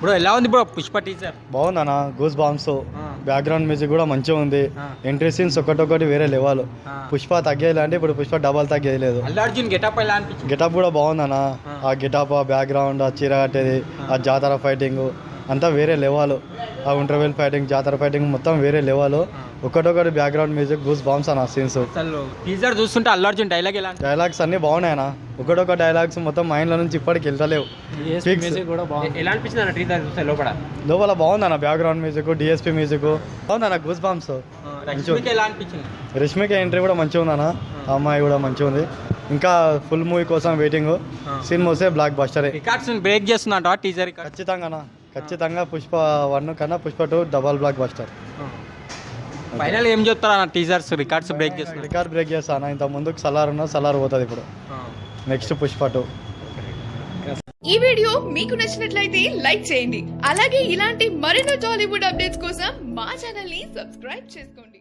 ఇప్పుడు ఎలా ఉంది బ్రో పుష్ప టీజర్? బాగుందన్న, గూస్ బాంబ్స్, బ్యాక్గ్రౌండ్ మ్యూజిక్ కూడా మంచిగా ఉంది. ఎంట్రీ సీన్స్ ఒకటొకటి వేరే లెవెల్. పుష్ప తగ్గేది అంటే ఇప్పుడు పుష్ప డబల్ తగ్గేది లేదు. అల్లు అర్జున్ గెటప్ ఎలా అనిపించింది? గెటప్ కూడా బాగుందన్న, ఆ గెటప్, ఆ బ్యాక్గ్రౌండ్, ఆ చీర కట్టేది, ఆ జాతర ఫైటింగ్ అంతా వేరే లెవెల్. ఆ ఇంటర్వెల్ ఫైటింగ్, జాతర ఫైటింగ్ మొత్తం వేరే లెవెల్. ఒకటొకటి బ్యాక్గ్రౌండ్ మ్యూజిక్, గూస్ బాంబ్స్ అన్న సీన్స్. అసలు టీజర్ చూస్తుంటే అల్లు అర్జున్ డైలాగ్ ఎలా అనిపించింది? డైలాగ్స్ అన్ని బాగున్నాయన్న, ఒకటొక డైలాగ్స్ మొత్తం మైండ్లో నుంచి ఇప్పటికి వెళ్తలేవు. ఎలా అనిపించింది అన్న టీజర్ చూస్తే లోపల బాగుందన్న, బ్యాక్గ్రౌండ్ మ్యూజిక్, డిఎస్పీ మ్యూజిక్ బాగుందన్న, గూస్ బాంబ్స్. ఎలా అనిపించింది? రష్మిక ఎంట్రీ కూడా మంచిగా ఉందన్న, ఆ అమ్మాయి కూడా మంచిగా ఉంది. ఇంకా ఫుల్ మూవీ కోసం వెయిటింగ్. సినిమా వస్తే బ్లాక్ బస్టరే. రికార్డ్స్ బ్రేక్ చేస్తుందంట టీజర్. ఖచ్చితంగా పుష్ప 1 కన్నా Pushpa 2 double block buster. Final ఏం చెప్తారు అన్న టీజర్స్ రికార్డ్స్ బ్రేక్ చేస్తున్నారు? రికార్డ్ బ్రేక్ చేస్తాను. ఇంత ముందుకు సలార్ పోతుంది, ఇప్పుడు నెక్స్ట్ పుష్ప 2. ఈ వీడియో మీకు నచ్చినట్లయితే లైక్ చేయండి. అలాగే ఇలాంటి మరెన్నో టాలీవుడ్ అప్డేట్స్ కోసం మా ఛానల్ ని సబ్స్క్రైబ్ చేసుకోండి.